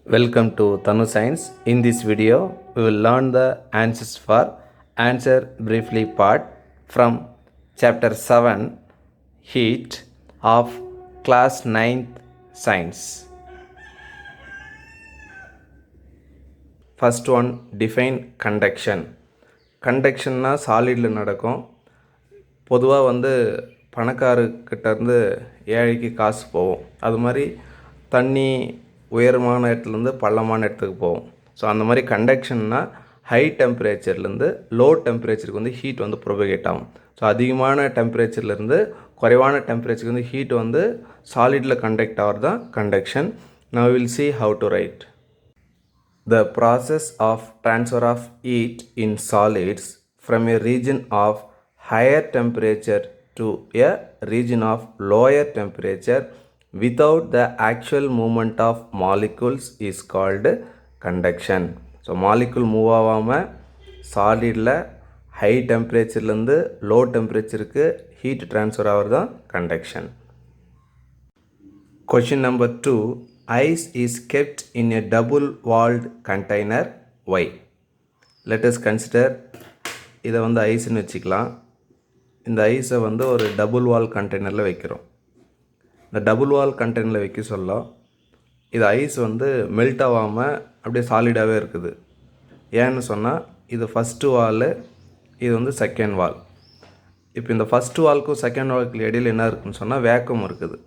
Welcome to Tanu Science. In this video, we will learn the answers for answer briefly part from chapter 7 heat of class 9th science. First one, define conduction. கண்டக்ஷன்னா சாலிடில் நடக்கும். பொதுவாக பணக்காரர்கிட்டேருந்து ஏழைக்கு காசு போகும். அது மாதிரி தண்ணி உயரமான இடத்துலேருந்து பள்ளமான இடத்துக்கு போகும். ஸோ அந்த மாதிரி கண்டக்ஷன்னா ஹை டெம்பரேச்சர்லேருந்து லோ டெம்பரேச்சருக்கு ஹீட் ப்ரொபகேட் ஆகும். ஸோ அதிகமான டெம்பரேச்சர்லேருந்து குறைவான டெம்பரேச்சருக்கு ஹீட் சாலிடில் கண்டக்ட் ஆகிறது தான் conduction. Now will see how to write. The process of transfer of heat in solids from a region of higher temperature to a region of lower temperature without the actual movement of molecules is called conduction. So molecule move ஆகாமல் சாலிடில் high டெம்பரேச்சர்லேருந்து low டெம்பரேச்சருக்கு heat transfer ஆகிறது தான் conduction. Question number 2, ice is kept in a double walled container. Why? Let us consider இதை ஐஸ்ன்னு வச்சுக்கலாம். இந்த ஐஸை ஒரு double வால் கண்டெய்னரில் வைக்கிறோம். இந்த டபுள் வால் கண்டெய்னரில் வைக்க சொல்ல இது ஐஸ் மெல்ட் ஆகாமல் அப்படியே சாலிடாகவே இருக்குது. ஏன்னு சொன்னால் இது ஃபஸ்ட்டு வால், இது செகண்ட் வால். இப்போ இந்த ஃபஸ்ட்டு வால்க்கும் செகண்ட் வால்க்கு இடையில் என்ன இருக்குதுன்னு சொன்னால் வேக்கம் இருக்குது.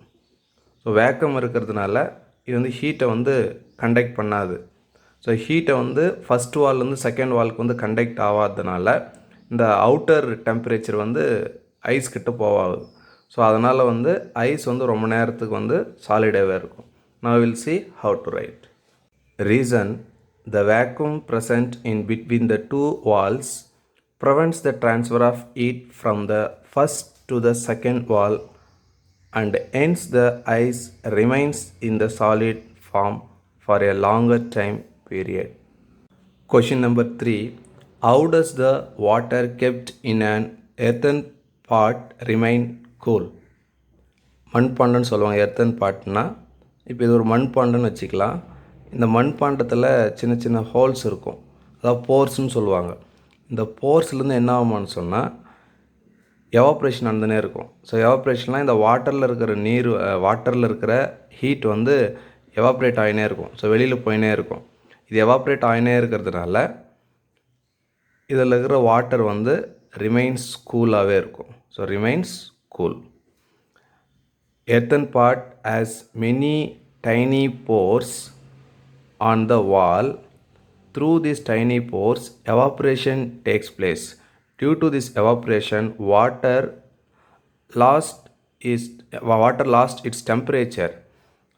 ஸோ வேக்கம் இருக்கிறதுனால இது ஹீட்டை கண்டக்ட் பண்ணாது. ஸோ ஹீட்டை ஃபஸ்ட் வால்லேருந்து செகண்ட் வால்க்கு கண்டக்ட் ஆகாததுனால இந்த அவுட்டர் டெம்பரேச்சர் ஐஸ் கிட்ட போகாது. ஸோ அதனால் ஐஸ் ரொம்ப நேரத்துக்கு சாலிடாகவே இருக்கும். Now we will see how to write. Reason: the vacuum present in between the two walls prevents the transfer of heat from the first to the second wall and hence the ice remains in the solid form for a longer time period. Question number 3. How does the water kept in an earthen pot remain cool? மண்பாண்டம்னு சொல்லுவாங்க. Earthen Patna இப்போ இது ஒரு மண்பாண்டம்னு வச்சுக்கலாம். இந்த மண்பாண்டத்தில் சின்ன சின்ன holes இருக்கும், அதாவது போர்ஸ்ன்னு சொல்லுவாங்க. இந்த போர்ஸ்லேருந்து என்ன ஆகுமான்னு சொன்னால் எவாப்ரேஷன் நடந்துனே இருக்கும். ஸோ எவாப்ரேஷன்லாம் இந்த வாட்டரில் இருக்கிற ஹீட் எவாப்ரேட் ஆகினே இருக்கும். ஸோ வெளியில் போயினே இருக்கும். இது எவாப்ரேட் ஆகினே இருக்கிறதுனால இதில் இருக்கிற வாட்டர் ரிமைன்ஸ் கூலாகவே இருக்கும். So remains cool. Earthen pot has many tiny pores on the wall. Through these tiny pores, evaporation takes place. Due to this evaporation, water lost its temperature,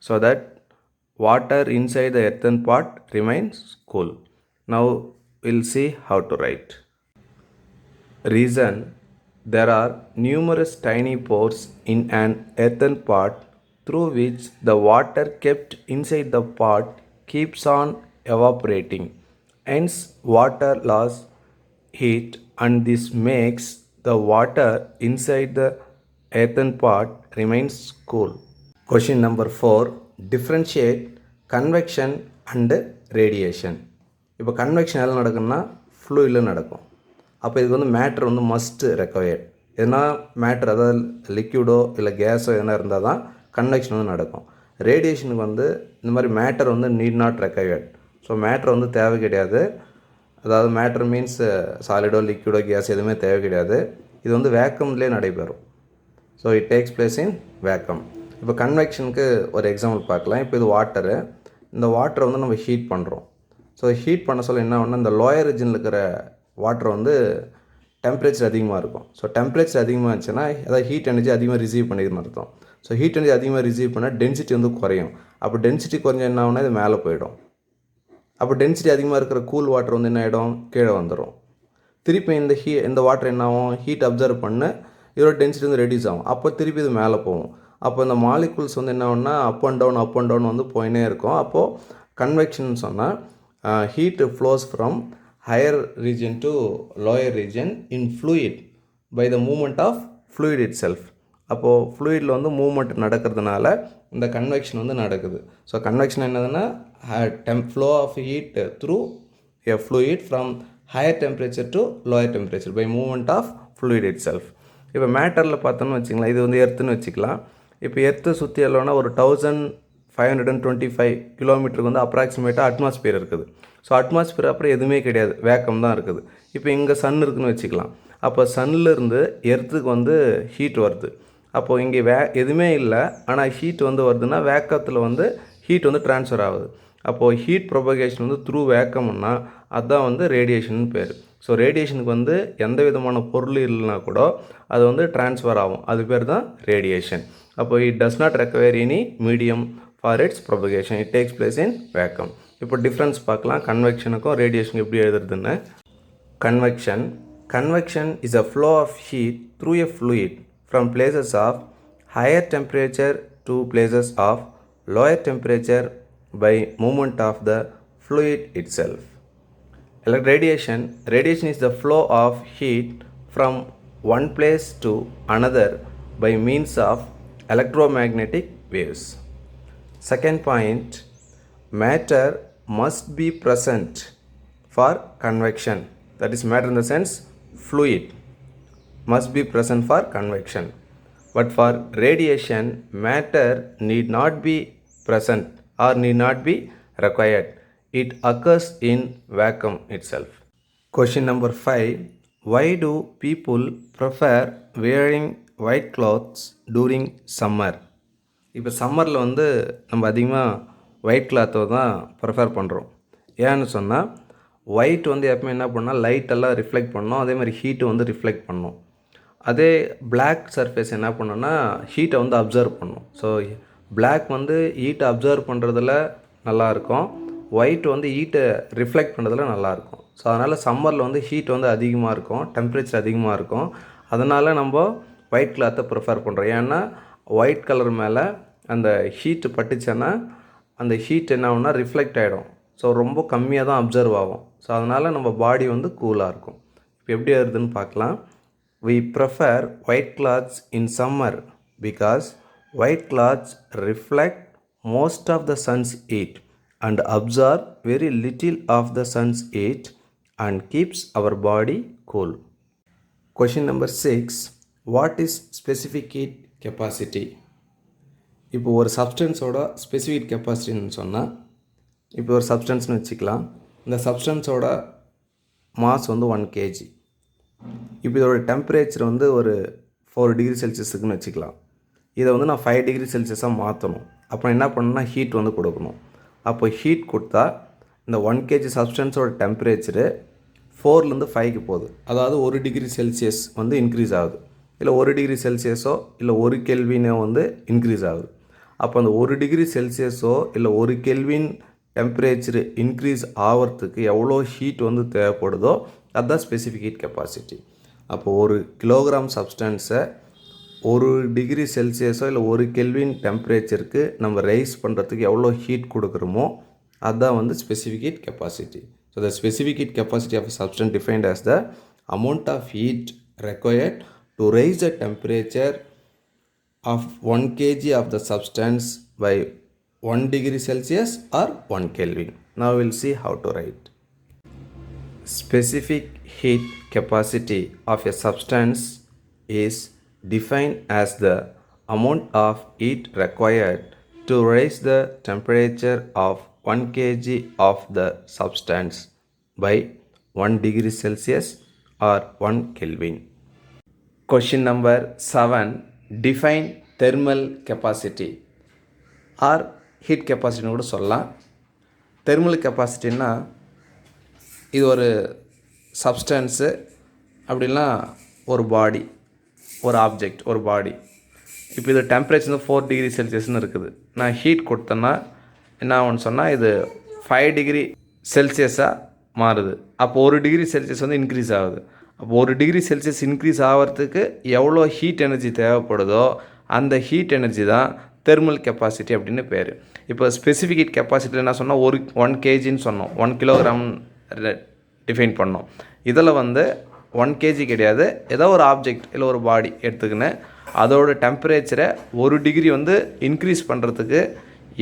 so that water inside the earthen pot remains cool. Now we'll see how to write. Reason: there are numerous tiny pores in an earthen pot through which the water kept inside the pot keeps on evaporating. Hence, water loss heat and this makes the water inside the earthen pot remains cool. Question number 4. Differentiate convection and radiation. இப்போ convection எல்லாம் நடக்கும்னா ஃப்ளூயிடில் நடக்கும். அப்போ இதுக்கு matter must required. எதுனா matter, அதாவது லிக்யூடோ இல்லை கேஸோ எதனா இருந்தால் தான் கன்வெக்ஷன் நடக்கும். ரேடியேஷனுக்கு இந்த மாதிரி matter need not required. So matter தேவை கிடையாது. அதாவது மேட்ரு மீன்ஸ் சாலிடோ லிக்யூடோ கேஸ் எதுவுமே தேவை கிடையாது. இது வேக்கம்லேயே நடைபெறும். So it takes place in vacuum. இப்போ கன்வெக்ஷனுக்கு ஒரு எக்ஸாம்பிள் பார்க்கலாம். இப்போ இது வாட்டரு. இந்த வாட்டரை நம்ம ஹீட் பண்ணுறோம். ஸோ ஹீட் பண்ண சொல்ல என்ன ஒன்று, இந்த லோயர் ரீஜனில் இருக்கிற வாட்டர் டெம்பரேச்சர் அதிகமாக இருக்கும். ஸோ டெம்பரேச்சர் அதிகமாக இருந்துச்சுன்னா அதாவது ஹீட் எனர்ஜி அதிகமாக ரிசீவ் பண்ணிடுன்னு அர்த்தம். ஸோ ஹீட் எனர்ஜி அதிகமாக ரிசீவ் பண்ணால் டென்சிட்டி குறையும். அப்போ டென்சிட்டி குறைஞ்ச என்ன ஆகுனா இது மேலே போயிடும். அப்போ டென்சிட்டி அதிகமாக இருக்கிற கூல் வாட்டர் என்ன ஆகிடும், கீழே வந்துடும். திருப்பி இந்த வாட்டர் என்ன ஆகும், ஹீட் அப்சர்வ் பண்ண இதோட டென்சிட்டி ரெடியூஸ் ஆகும். அப்போ திருப்பி இது மேலே போகும். அப்போ இந்த மாலிகுல்ஸ் என்ன ஆகுனா அப் அண்ட் டவுன் போயினே இருக்கும். அப்போது கன்வெக்ஷன் சொன்னால் heat flows from higher region to lower region in fluid by the movement of fluid itself. அப்போது ஃப்ளூயிடில் வந்து மூவ்மெண்ட் நடக்கிறதுனால இந்த கன்வெக்ஷன் வந்து நடக்குது. ஸோ கன்வெக்ஷன் என்னதுன்னா flow of heat through a fluid from higher temperature to lower temperature by movement of fluid itself. இப்போ மேட்டரில் பார்த்தோன்னு வச்சுக்கலாம், இது வந்து எர்த்துன்னு வச்சுக்கலாம். இப்போ எர்த்தை சுற்றி எல்லோன்னா ஒரு 1525 கிலோமீட்டருக்கு வந்து அப்ராக்சிமேட்டாக அட்மாஸ்பியர் இருக்குது. ஸோ அட்மாஸ்பியர் அப்புறம் எதுவுமே கிடையாது, வேக்கம் தான் இருக்குது. இப்போ இங்கே சன் இருக்குதுன்னு வச்சுக்கலாம். அப்போ சன்னிலிருந்து எர்த்துக்கு வந்து ஹீட் வருது. அப்போது இங்கே எதுவுமே இல்லை, ஆனால் ஹீட் வந்து வருதுன்னா வேக்கத்தில் வந்து ஹீட் வந்து ட்ரான்ஸ்ஃபர் ஆகுது. அப்போது ஹீட் ப்ரொபகேஷன் வந்து த்ரூ வேக்கம்னா அதுதான் வந்து ரேடியேஷன் பேர். ஸோ ரேடியேஷனுக்கு வந்து எந்த விதமான பொருள் இல்லைனா கூட அது வந்து ட்ரான்ஸ்ஃபர் ஆகும், அது பேர் தான் ரேடியேஷன். அப்போது it does not require any medium for it's propagation, it takes place in vacuum. இப்போ டிஃப்ரென்ஸ் பார்க்கலாம் கன்வெக்ஷனுக்கும் ரேடியேஷனுக்கு எப்படி எழுதுறதுன்னு. Convection is a flow of heat through a fluid from places of higher temperature to places of lower temperature by movement of the fluid itself. Radiation is the flow of heat from one place to another by means of electromagnetic waves. Second point, matter must be present for convection. That is, matter in the sense fluid must be present for convection. But for radiation, matter need not be present or need not be required. It occurs in vacuum itself. Question number 5. Why do people prefer wearing white clothes during summer? இப்போ சம்மரில் வந்து நம்ம அதிகமாக white கிளாத்தை தான் prefer பண்ணுறோம். ஏன்னு சொன்னால் ஒயிட் வந்து எப்பவுமே என்ன பண்ணால் லைட்டெல்லாம் ரிஃப்ளெக்ட் பண்ணோம், அதே மாதிரி ஹீட்டு வந்து ரிஃப்ளெக்ட் பண்ணோம். அதே பிளாக் சர்ஃபேஸ் என்ன பண்ணோன்னா ஹீட்டை வந்து அப்சர்வ் பண்ணும். ஸோ பிளாக் வந்து ஹீட்டை அப்சர்வ் பண்ணுறதுல நல்லாயிருக்கும், ஒயிட் வந்து ஹீட்டை ரிஃப்ளெக்ட் பண்ணுறதுல நல்லாயிருக்கும். ஸோ அதனால் சம்மரில் வந்து ஹீட் வந்து அதிகமாக இருக்கும், டெம்பரேச்சர் அதிகமாக இருக்கும். அதனால் நம்ம ஒயிட் கிளாத்தை ப்ரிஃபர் பண்ணுறோம். ஏன்னா ஒயிட் கலர் மேலே அந்த ஹீட்டு பட்டுச்சுன்னா அந்த ஹீட் என்ன ஆகும்னா ரிஃப்ளெக்ட் ஆகிடும். ஸோ ரொம்ப கம்மியாக தான் அப்சர்வ் ஆகும். ஸோ அதனால் நம்ம பாடி வந்து கூலாக இருக்கும். இப்போ எப்படி வருதுன்னு பார்க்கலாம். We prefer white clothes in summer because white clothes reflect most of the sun's heat and absorb very little of the sun's heat and keeps our body cool. Question number 6. What is specific heat capacity? இப்போ ஒரு சப்ஸ்டன்ஸோட specific கெப்பாசிட்டின்னு சொன்னால், இப்போ ஒரு சப்ஸ்டன்ஸ்னு வச்சுக்கலாம். இந்த சப்ஸ்டன்ஸோட mass வந்து 1 kg. இப்போ இதோட டெம்பரேச்சர் வந்து ஒரு 4 டிகிரி செல்சியஸுக்குன்னு வச்சுக்கலாம். இதை வந்து நான் 5 டிகிரி செல்சியஸாக மாற்றணும். அப்புறம் என்ன பண்ணணும்னா ஹீட் வந்து கொடுக்கணும். அப்போ ஹீட் கொடுத்தா இந்த 1 kg சப்ஸ்டன்ஸோட டெம்பரேச்சரு 4லேருந்து 5க்கு போகுது. அதாவது 1 டிகிரி செல்சியஸ் வந்து இன்க்ரீஸ் ஆகுது. இல்லை 1 டிகிரி செல்சியஸோ இல்லை 1 கெல்வினோ வந்து இன்க்ரீஸ் ஆகுது. அப்போ அந்த 1 டிகிரி செல்சியஸோ இல்லை 1 கெல்வின் டெம்பரேச்சரு இன்க்ரீஸ் ஆகிறதுக்கு எவ்வளோ ஹீட் வந்து தேவைப்படுதோ அதுதான் ஸ்பெசிஃபிக் ஹீட் கெப்பாசிட்டி. அப்போது 1 கிலோகிராம் சப்ஸ்டன்ஸை 1 டிகிரி செல்சியஸோ இல்லை 1 கெல்வின் டெம்பரேச்சருக்கு நம்ம ரைஸ் பண்ணுறதுக்கு எவ்வளோ ஹீட் கொடுக்குறோமோ அதுதான் வந்து specific heat capacity. So the specific heat capacity of substance defined as the amount of heat required to raise the temperature of 1 kg of the substance by 1 degree Celsius or 1 Kelvin. Now we'll see how to write. Specific heat capacity of a substance is defined as the amount of heat required to raise the temperature of 1 kg of the substance by 1 degree Celsius or 1 Kelvin. Question number 7. Define thermal capacity or heat capacity கூட சொல்லலாம். Thermal கெப்பாசிட்டின்னா இது ஒரு substance, அப்படின்னா ஒரு பாடி, ஒரு object, ஒரு பாடி. இப்போ இது டெம்பரேச்சர் வந்து 4 டிகிரி செல்சியஸ்னு இருக்குது. நான் ஹீட் கொடுத்தேன்னா என்ன ஆகும்னு சொன்னால் இது 5 டிகிரி செல்சியஸாக மாறுது. அப்போ 1 டிகிரி செல்சியஸ் வந்து இன்க்ரீஸ் ஆகுது. அப்போ 1 டிகிரி செல்சியஸ் இன்க்ரீஸ் ஆகிறதுக்கு எவ்வளோ ஹீட் எனர்ஜி தேவைப்படுதோ அந்த ஹீட் எனர்ஜி தான் தெர்மல் கெப்பாசிட்டி அப்படின்னு பேர். இப்போ ஸ்பெசிஃபிக் ஹீட் கெப்பாசிட்டி என்ன சொன்னால் 1 கேஜின்னு சொன்னோம், 1 கிலோகிராம் டிஃபைன் பண்ணோம். இதில் வந்து 1 kg கிடையாது, ஏதோ ஒரு ஆப்ஜெக்ட் இல்லை ஒரு பாடி எடுத்துக்கினேன். அதோட டெம்பரேச்சரை 1 டிகிரி வந்து இன்க்ரீஸ் பண்ணுறதுக்கு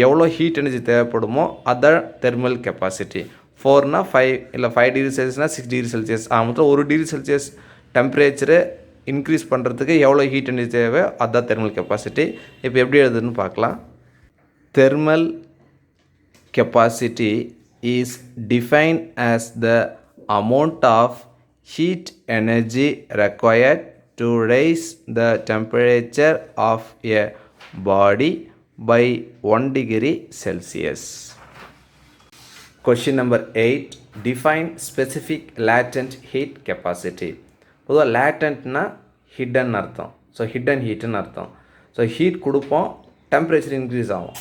எவ்வளோ ஹீட் எனர்ஜி தேவைப்படுமோ அதுதான் தெர்மல் கெப்பாசிட்டி. 4னா 5 இல்லை 5 டிகிரி செல்சியஸ்னால் 6 டிகிரி செல்சியஸ் மொத்தம் 1 டிகிரி செல்சியஸ் டெம்பரேச்சரை இன்க்ரீஸ் பண்ணுறதுக்கு எவ்வளோ ஹீட் எனர்ஜி தேவை அதுதான் தெர்மல் கெப்பாசிட்டி. இப்போ எப்படி எழுதுன்னு பார்க்கலாம். Thermal capacity is defined as the amount of heat energy required to raise the temperature of a body by 1 degree Celsius. Question number 8. Define specific latent heat capacity. பொதுவாக லேட்டன்ட்னா hidden அர்த்தம். So hidden ஹீட்டுன்னு அர்த்தம். So heat கொடுப்போம், temperature increase ஆகும்.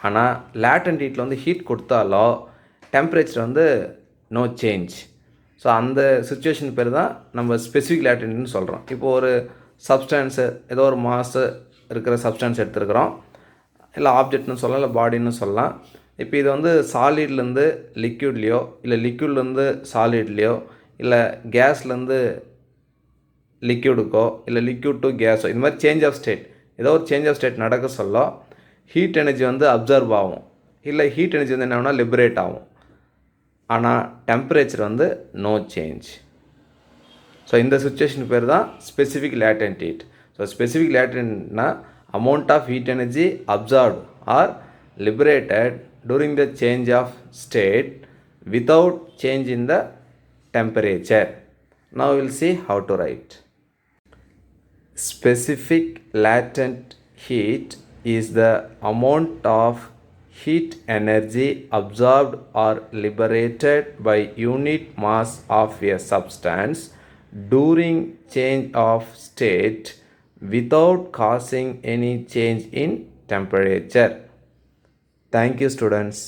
ஆனால் latent ஹீட்டில் வந்து heat கொடுத்தாலோ temperature வந்து no change. So அந்த சுச்சுவேஷன் பேர் தான் நம்ம ஸ்பெசிஃபிக் லேட்டன்ட்னு சொல்கிறோம். இப்போது ஒரு சப்ஸ்டான்ஸு ஏதோ ஒரு மாசு இருக்கிற சப்ஸ்டான்ஸ் எடுத்துருக்குறோம், இல்லை ஆப்ஜெக்ட்னு சொல்லலாம், இல்லை பாடின்னு சொல்லலாம். இப்போ இது வந்து சாலிட்லேருந்து லிக்யூட்லேயோ இல்லை லிக்யூட்லேருந்து சாலிட்லேயோ இல்லை கேஸ்லேருந்து லிக்யூடுக்கோ இல்லை லிக்யூட் டு கேஸோ இந்த மாதிரி சேஞ்ச் ஆஃப் ஸ்டேட் ஏதோ ஒரு சேஞ்ச் ஆஃப் ஸ்டேட் நடக்க சொல்ல ஹீட் எனர்ஜி வந்து அப்சர்வ் ஆகும், இல்லை ஹீட் எனர்ஜி வந்து என்ன ஆகும்னா லிபரேட் ஆகும். ஆனால் டெம்பரேச்சர் வந்து நோ சேஞ்ச். ஸோ இந்த சுச்சுவேஷன் பேர் தான் specific latent heat. So specific லேட்டன்ட்னா amount of heat energy absorbed or liberated during the change of state without change in the temperature. Now we will see how to write. Specific latent heat is the amount of heat energy absorbed or liberated by unit mass of a substance during change of state without causing any change in temperature. Thank you, students.